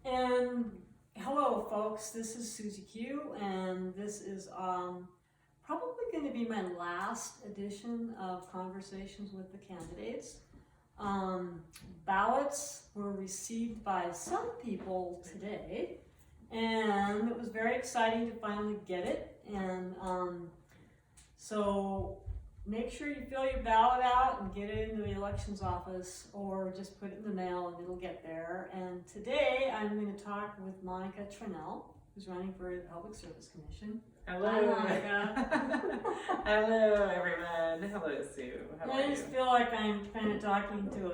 And hello, folks. This is Susie Q, and this is probably going to be my last edition of Conversations with the Candidates. Ballots were received by some people today, and it was very exciting to finally get it. And so make sure you fill your ballot out and get it into the elections office, or just put it in the mail and it'll get there. And today I'm going to talk with Monica Tranel, who's running for the Public Service Commission. Hello. Hi, Monica. Hello, everyone. Hello, Sue. How are I you? just feel like I'm kind of talking to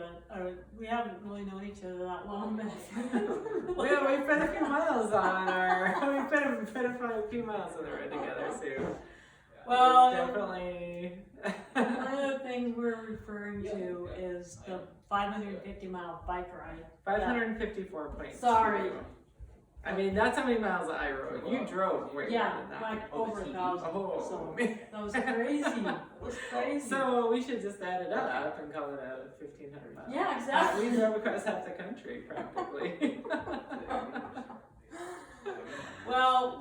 we haven't really known each other that long, but Well, we put a few miles on we put a few miles on the road together, Sue. Well, Definitely. one of the things we're referring to is the 550-mile bike ride. 554.2. Sorry. I mean, that's how many miles I rode. You drove way Yeah, more than that. like over 1,000. Oh, So man. that was crazy. It was crazy. So we should just add it up and call it a 1,500 miles. Yeah, exactly. We drove across half the country, practically. Well,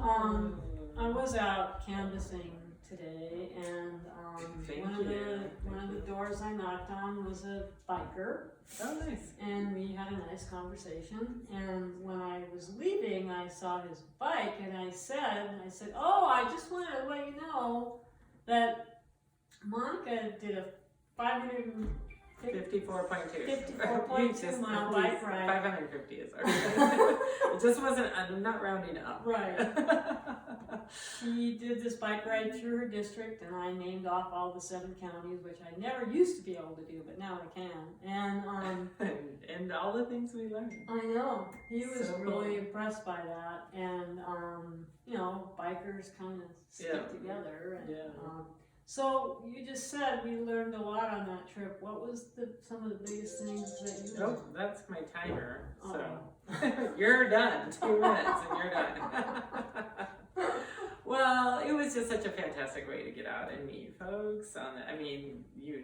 I was out canvassing today, and Thank one of you. the doors I knocked on was a biker, Oh, nice. and we had a nice conversation. And when I was leaving, I saw his bike, and I said, "Oh, I just wanted to let you know that Monica did a 550." 54.2. 54.2 mile bike ride. 550 is our It just wasn't, I'm not rounding up. Right. She did this bike ride through her district, and I named off all the 7 counties, which I never used to be able to do, but now I can. And and all the things we learned. I know he was So really cool. impressed by that. And you know, bikers kind of stick Yeah. together. And, Yeah. so you just said we learned a lot on that trip. What was some of the biggest things that you learned? Oh, that's my timer. So Oh. you're done. 2 minutes and you're done. Well, it was just such a fantastic way to get out and meet folks. I mean, you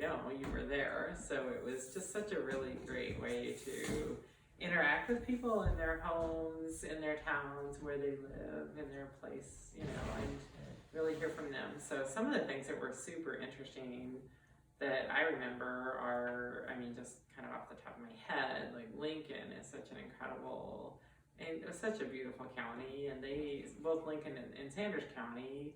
were there, so it was just such a really great way to interact with people in their homes, in their towns, where they live, in their place, and really hear from them. So some of the things that were super interesting that I remember are, just kind of off the top of my head, like Lincoln is such an incredible, and it was such a beautiful county, and both Lincoln and Sanders County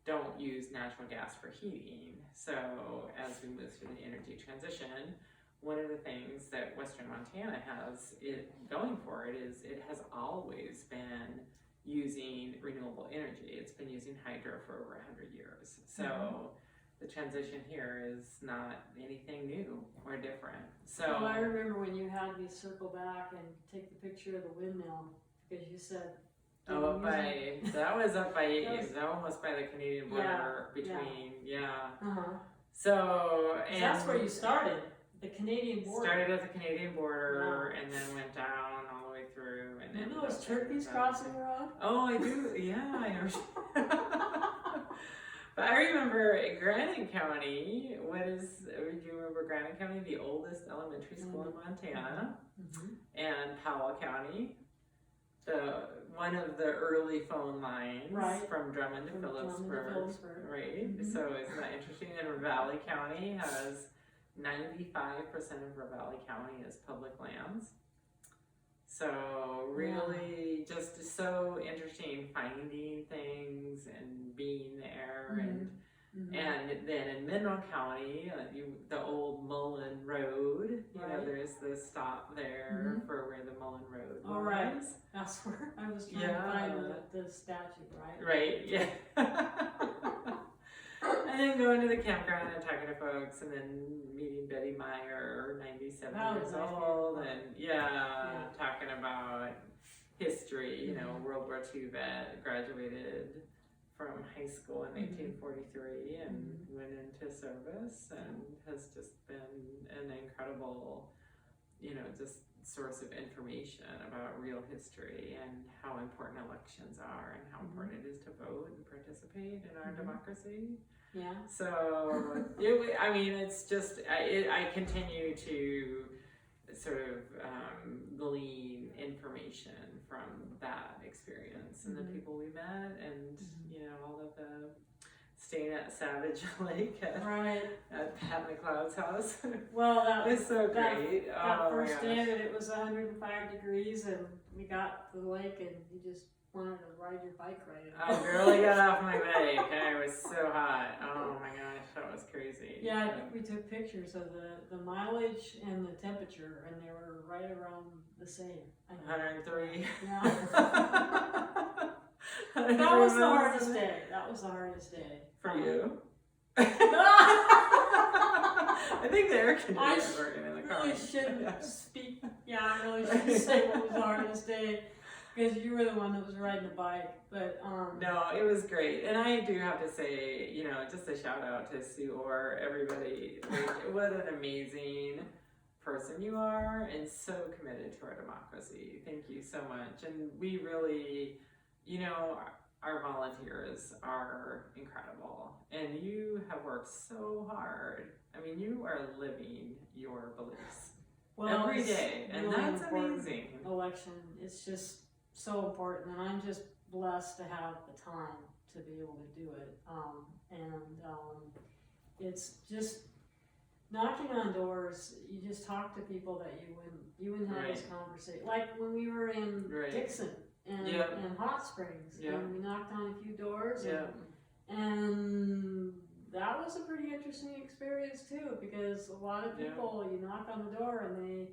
don't use natural gas for heating. So as we move through the energy transition, one of the things that Western Montana has going for it is it has always been using renewable energy. It's been using hydro for over 100 years. So the transition here is not anything new or different. So Well, I remember when you had me circle back and take the picture of the windmill, because you said. that was up by almost by the Canadian border Uh-huh. So and That's where you started, the Canadian border. started at the Canadian border and then went down all the way through and then You know those turkeys crossing the road? Oh, I do. Yeah, I know. But I remember Granite County. Do you remember Granite County, the oldest elementary school in Montana, and Powell County, one of the early phone lines from Drummond to Phillipsburg. Right. So isn't that interesting? And Ravalli County has 95% of Ravalli County is public lands. So really just so interesting finding things and being there. And then in Mineral County, the old Mullen Road, there's the stop there for where the Mullen Road was. Oh, right. That's where I was trying to find the statue, right? Right, yeah. And then going to the campground and talking to folks, and then meeting Betty Meyer, 97 years old, and talking about history, World War II vet, graduated from high school in 1843 and went into service, and has just been an incredible, just source of information about real history and how important elections are and how important it is to vote and participate in our democracy. Yeah. So, it's just, I continue to sort of glean information from that experience and the people we met, and all of the staying at Savage Lake at Pat McLeod's house. Well, that was so great. That first day that it was 105 degrees, and we got to the lake, and you just wanted to ride your bike right in. I barely got off my bike. I was so hot. Oh my gosh, that was crazy. Yeah, I think we took pictures of the mileage and the temperature, and they were right around the same. 103. Yeah. That was the hardest day. That was the hardest day. For you? I think the air conditioning was working in the car. I really shouldn't speak. Yeah, I really shouldn't say what was the hardest day, because you were the one that was riding the bike. But no, it was great, and I do have to say, just a shout out to Sue or everybody. Like, what an amazing person you are, and so committed to our democracy. Thank you so much. And we really, our volunteers are incredible, and you have worked so hard. I mean, you are living your beliefs every day, and really that's amazing. Election, it's just so important, and I'm just blessed to have the time to be able to do it. It's just knocking on doors. You just talk to people that you wouldn't have this conversation. Like when we were in Dixon and Hot Springs, and we knocked on a few doors, and that was a pretty interesting experience too, because a lot of people, you knock on the door and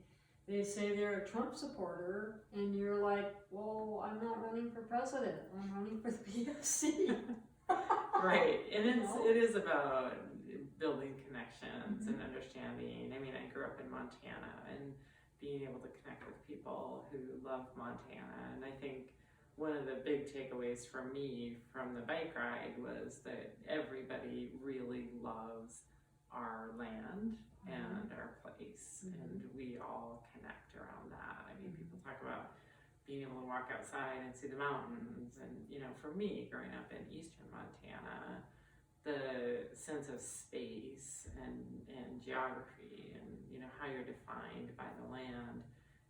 they say they're a Trump supporter, and you're like, well, I'm not running for president, I'm running for the PFC. Right, and it is about building connections and understanding. I mean, I grew up in Montana, and being able to connect with people who love Montana, and I think one of the big takeaways for me from the bike ride was that everybody really loves our land and our place, and we all connect around that. I mean, people talk about being able to walk outside and see the mountains, and for me, growing up in eastern Montana, the sense of space and geography and how you're defined by the land,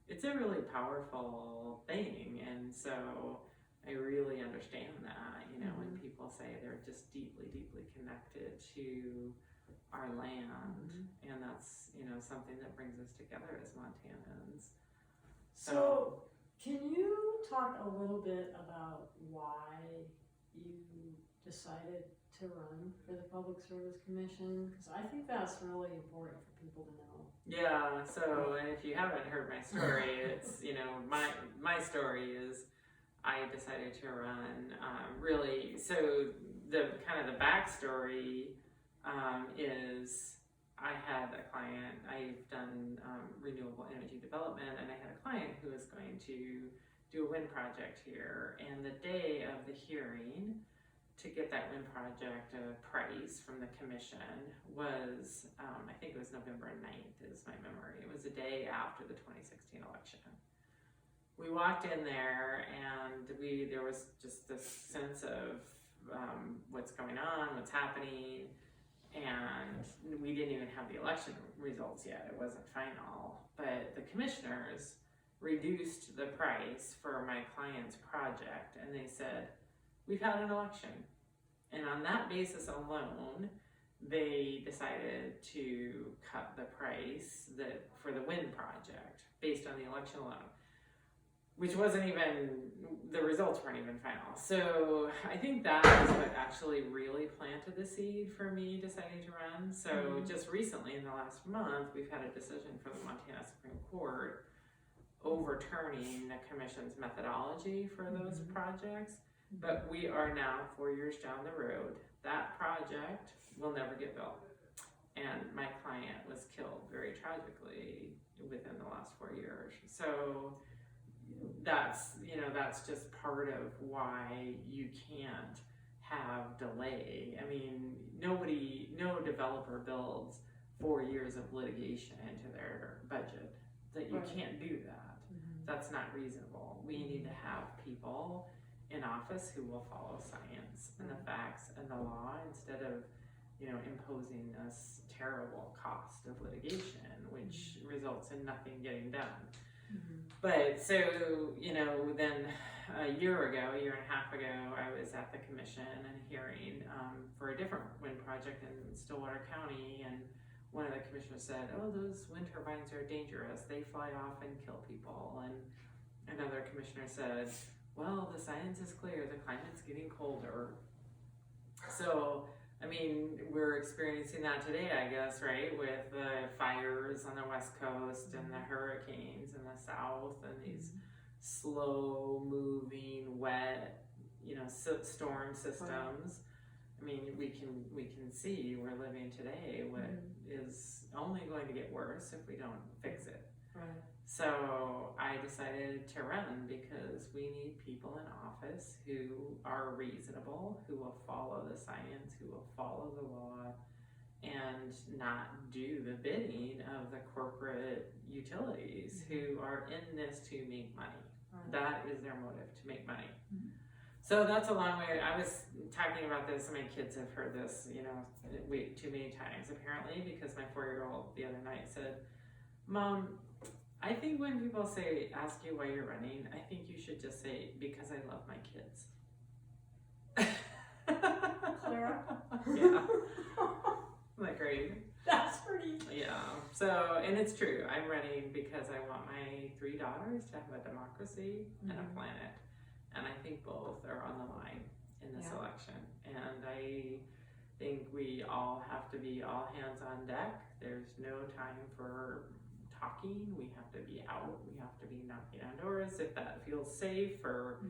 it's a really powerful thing. And so I really understand that, when people say they're just deeply, deeply connected to our land, and that's, something that brings us together as Montanans. So can you talk a little bit about why you decided to run for the Public Service Commission? Because I think that's really important for people to know. Yeah, so, and if you haven't heard my story, it's, my story is I decided to run, really, so the kind of the backstory is I had a client. I've done renewable energy development, and I had a client who was going to do a wind project here, and the day of the hearing to get that wind project a price from the commission was, I think it was November 9th is my memory. It was the day after the 2016 election. We walked in there, and there was just this sense of what's going on, what's happening, and we didn't even have the election results yet. It wasn't final, but the commissioners reduced the price for my client's project, and they said, we've had an election. And on that basis alone, they decided to cut the price for the wind project based on the election alone, which wasn't even, the results weren't even final. So I think that is what actually really planted the seed for me deciding to run. So just recently, in the last month, we've had a decision from the Montana Supreme Court overturning the commission's methodology for those projects. But we are now 4 years down the road. That project will never get built. And my client was killed very tragically within the last 4 years. So that's just part of why you can't have delay. I mean, no developer builds 4 years of litigation into their budget. That you can't do that. That's not reasonable. We need to have people in office who will follow science and the facts and the law, instead of imposing this terrible cost of litigation, which results in nothing getting done. But so, then a year and a half ago, I was at the commission and hearing for a different wind project in Stillwater County, and one of the commissioners said, "Oh, those wind turbines are dangerous. They fly off and kill people." And another commissioner said, "Well, the science is clear. The climate's getting colder." So, I mean, we're experiencing that today, I guess, right? With the fires on the West Coast and the hurricanes in the South and these slow moving, wet, storm systems. I mean, we can see we're living today what is only going to get worse if we don't fix it. Right. So I decided to run because we need people in office who are reasonable, who will follow the science, who will follow the law, and not do the bidding of the corporate utilities who are in this to make money. Right. That is their motive, to make money. So that's a long way. I was talking about this, and my kids have heard this, way too many times apparently, because my 4-year-old the other night said, "Mom, I think when people ask you why you're running, I think you should just say, because I love my kids." Clara? Yeah. Isn't that great? That's pretty. Yeah. So, and it's true. I'm running because I want my 3 daughters to have a democracy and a planet. And I think both are on the line in this election. And I think we all have to be all hands on deck. There's no time for talking. We have to be out. We have to be knocking on doors if that feels safe, or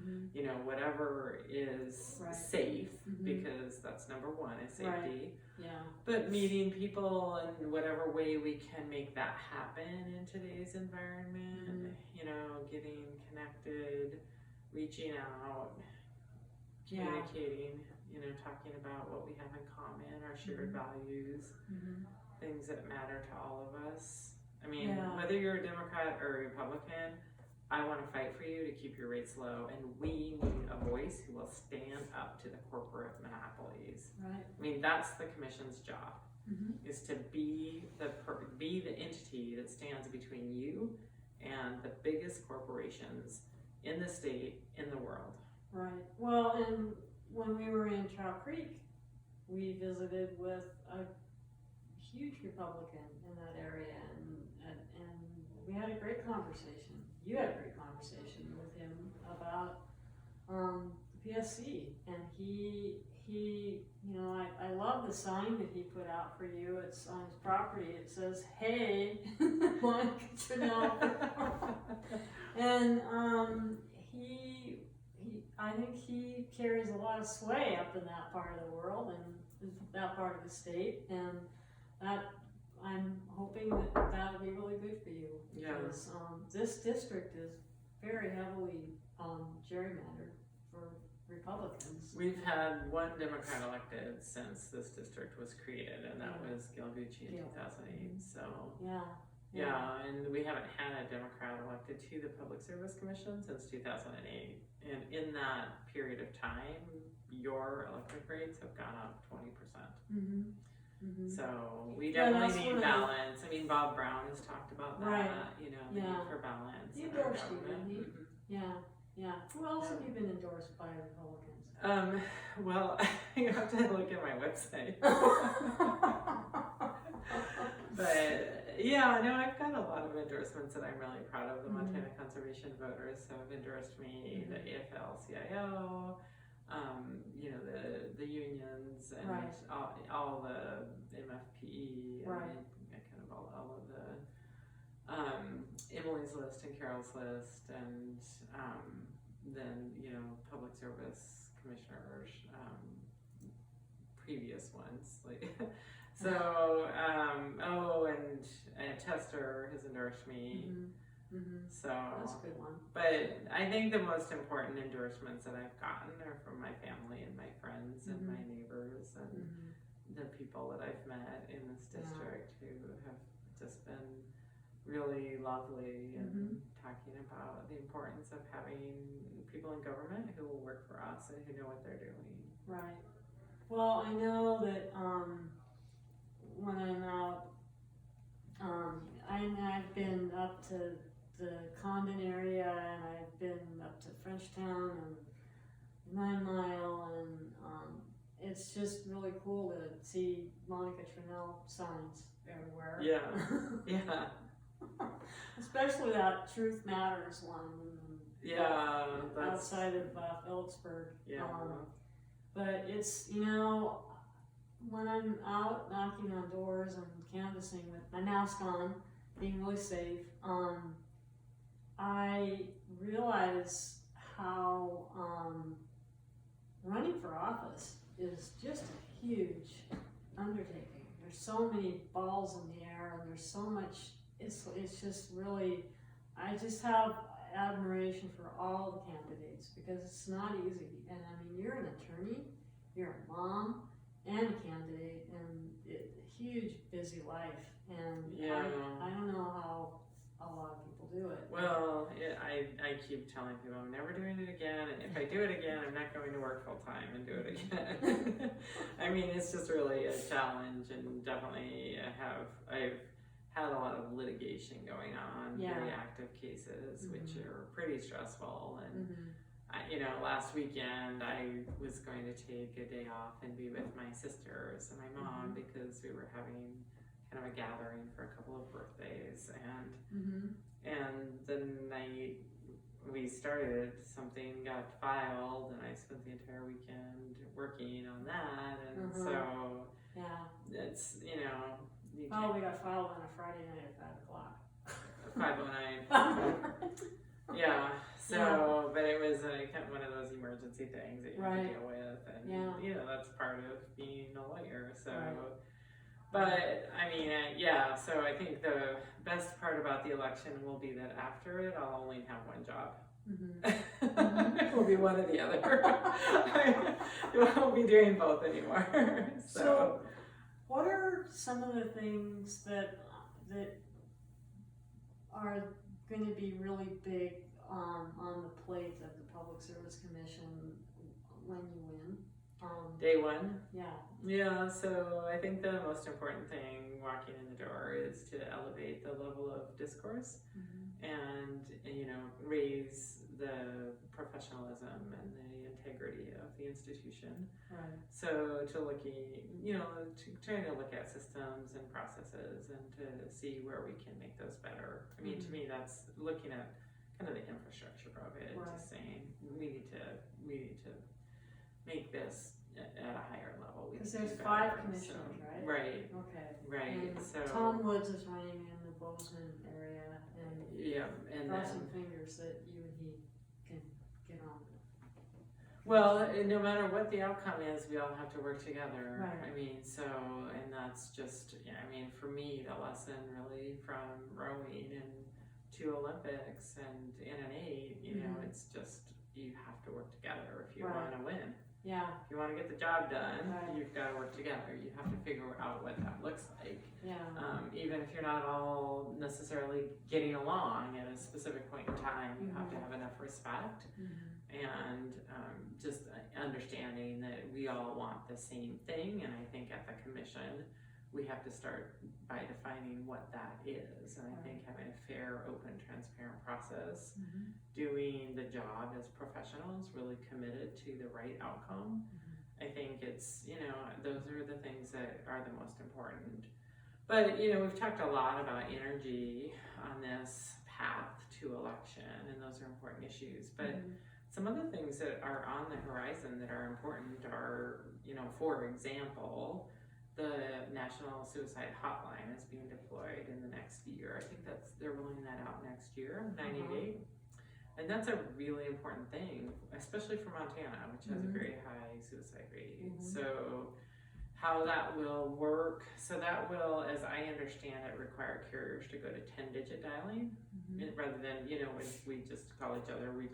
whatever is safe, because that's number one, is safety. Right. Yeah. But meeting people in whatever way we can make that happen in today's environment, getting connected, reaching out, communicating, talking about what we have in common, our shared values, things that matter to all of us. I mean, whether you're a Democrat or a Republican, I want to fight for you to keep your rates low, and we need a voice who will stand up to the corporate monopolies. Right. I mean, that's the commission's job, is to be the entity that stands between you and the biggest corporations in the state, in the world. Right. Well, and when we were in Trout Creek, we visited with a huge Republican in that area, and we had a great conversation. You had a great conversation with him about the PSC, and he I love the sign that he put out for you. It's on his property. It says, "Hey, Monica Tranel." And I think he carries a lot of sway up in that part of the world and that part of the state, and that I'm hoping that'll be really good for you, because this district is very heavily gerrymandered for Republicans. We've had one Democrat elected since this district was created, and that was Gil Gucci in 2008. So and we haven't had a Democrat elected to the Public Service Commission since 2008. And in that period of time, your electric rates have gone up 20%. So we definitely need balance. I mean, Bob Brown has talked about that, the need for balance. He endorsed you, didn't he? Yeah. Who else have you been endorsed by Republicans? Well, you have to look at my website. But I've got a lot of endorsements that I'm really proud of. The Montana Conservation Voters have endorsed me, the AFL-CIO, the unions, and all the MFPE, and kind of all of the Emily's List and Carol's List, and then public service commissioners, previous ones so and Tester has endorsed me. So that's a good one. But I think the most important endorsements that I've gotten are from my family and my friends and my neighbors and the people that I've met in this district who have just been really lovely and talking about the importance of having people in government who will work for us and who know what they're doing. Right. Well, I know that when I'm out, I've been up to the Condon area, and I've been up to Frenchtown and 9 Mile, and it's just really cool to see Monica Trinnell signs everywhere. Yeah. Especially that Truth Matters one. Yeah, outside of Phillipsburg. Yeah. But it's, when I'm out knocking on doors and canvassing with my mask on, being really safe, I realize how running for office is just a huge undertaking. There's so many balls in the air, and there's so much. It's just really. I just have admiration for all the candidates because it's not easy. And I mean, you're an attorney, you're a mom, and a candidate, and huge busy life. And I don't know how a lot of people do it. Well, I keep telling people I'm never doing it again, and if I do it again, I'm not going to work full time and do it again. I mean, it's just really a challenge, and definitely I've had a lot of litigation going on, very active cases, which are pretty stressful. And last weekend I was going to take a day off and be with my sisters and my mom because we were having kind of a gathering for a couple of birthdays, and the night we started, something got filed, and I spent the entire weekend working on that, and so it's we got filed on a Friday night at 5 o'clock. 5:09. Yeah. So, but it was kind of one of those emergency things that you have to deal with, and that's part of being a lawyer. So, but I mean, So I think the best part about the election will be that after it, I'll only have one job. It will be one or the other. I won't be doing both anymore. So, what are some of the things that are going to be really big on the plate of the Public Service Commission when you win? Day one? Yeah. Yeah, so I think the most important thing walking in the door is to elevate the level of discourse and raise the professionalism and the integrity of the institution. Right. So to trying to look at systems and processes and to see where we can make those better. I mean, to me, that's looking at kind of the infrastructure of it, just saying we need to make this at a higher level. Because there's 5 commissioners, right? Right. Okay. Right. And so Tom Woods is running in the Bozeman area, and crossing fingers that you and he can get on. Well, no matter what the outcome is, we all have to work together. Right. I mean, and that's just, for me, the lesson really from rowing and 2 Olympics and in an 8, it's just, you have to work together if you want to win. Yeah. If you want to get the job done, you've got to work together. You have to figure out what that looks like. Yeah. Even if you're not all necessarily getting along at a specific point in time, you have to have enough respect and just understanding that we all want the same thing. And I think at the commission, we have to start by defining what that is. And I think having a fair, open, transparent process, doing the job as professionals, really committed to the right outcome. I think it's, those are the things that are the most important. But, we've talked a lot about energy on this path to election, and those are important issues. But some other things that are on the horizon that are important are, for example, the National Suicide Hotline is being deployed in the next year. I think they're rolling that out next year, 90 day. And that's a really important thing, especially for Montana, which has a very high suicide rate. So how that will work, so that will, as I understand it, require carriers to go to 10-digit dialing rather than, when we just call each other, we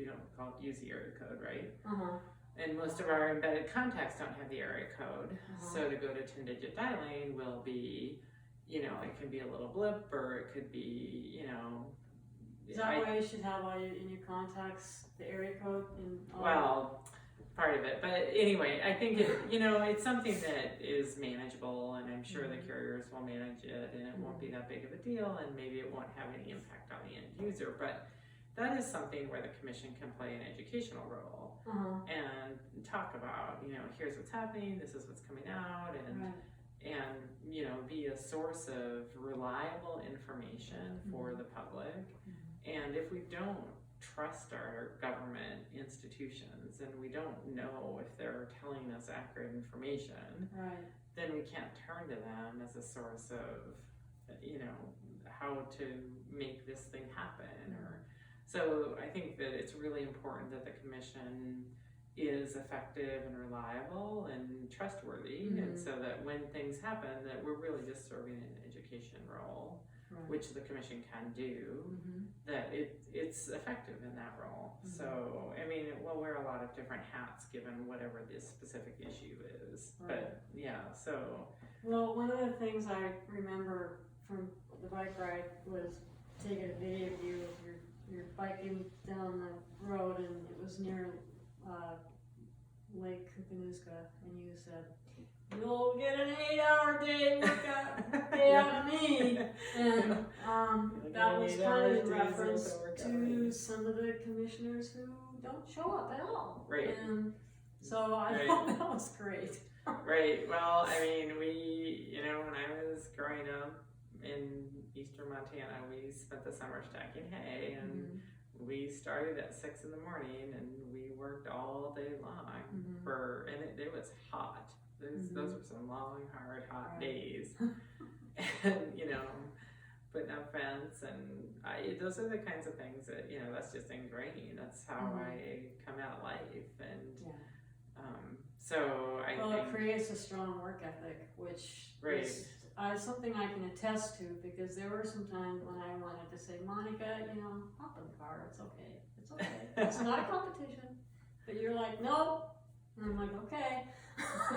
don't use the area code, right? And most of our embedded contacts don't have the area code. So to go to 10-digit dialing will be, it can be a little blip, or it could be, Is that why you should have in your contacts the area code? part of it. But anyway, I think it's something that is manageable, and I'm sure the carriers will manage it, and it won't be that big of a deal, and maybe it won't have any impact on the end user. But that is something where the commission can play an educational role and talk about, here's what's happening, this is what's coming out, and be a source of reliable information for the public. And if we don't trust our government institutions and we don't know if they're telling us accurate information, then we can't turn to them as a source of, how to make this thing happen. So I think that it's really important that the commission is effective and reliable and trustworthy, and so that when things happen, that we're really just serving an education role, which the commission can do, that it's effective in that role. So, I mean, we'll wear a lot of different hats given whatever this specific issue is. But yeah, so. Well, one of the things I remember from the bike ride was taking a video of you of you're biking down the road, and it was near Lake Koopanooska, and you said, "You'll get an 8-hour day workout day out of me," and that was kind of in reference to some of the commissioners who don't show up at all. And so I thought that was great. Well, I mean, we, when I was growing up in eastern Montana, we spent the summer stacking hay, and we started at 6 in the morning, and we worked all day long and it was hot. Those were some long, hard, hot days. And, putting up fence, and those are the kinds of things that, that's just ingrained. That's how I come at life. And so I think it creates a strong work ethic, which is something I can attest to, because there were some times when I wanted to say, Monica, hop in the car, it's okay. It's okay. It's not a competition. But you're like, nope. And I'm like, okay.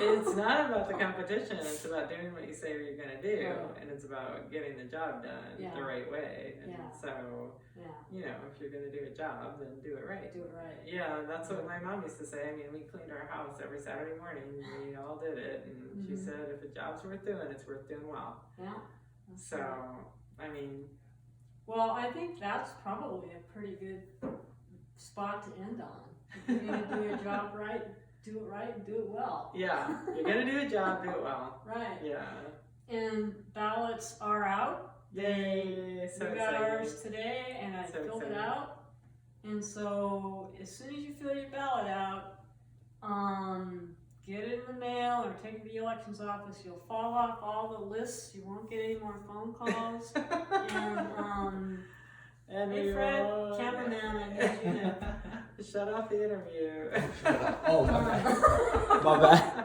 It's not about the competition, it's about doing what you say you're going to do, and it's about getting the job done the right way. And so, if you're going to do a job, then do it right. Do it right. Yeah, that's what my mom used to say. I mean, we cleaned our house every Saturday morning, we all did it, and she said, if a job's worth doing, it's worth doing well. Yeah. So, I mean. Well, I think that's probably a pretty good spot to end on. If you're going to do your job right, do it right and do it well. Yeah, you're going to do a job, do it well. Right. Yeah. And ballots are out. Yay, so we got ours today, and I filled it out. And so as soon as you fill your ballot out, get it in the mail or take it to the elections office. You'll fall off all the lists. You won't get any more phone calls. And hey Fred, cameraman, I need you to shut off the interview. Oh, my bad.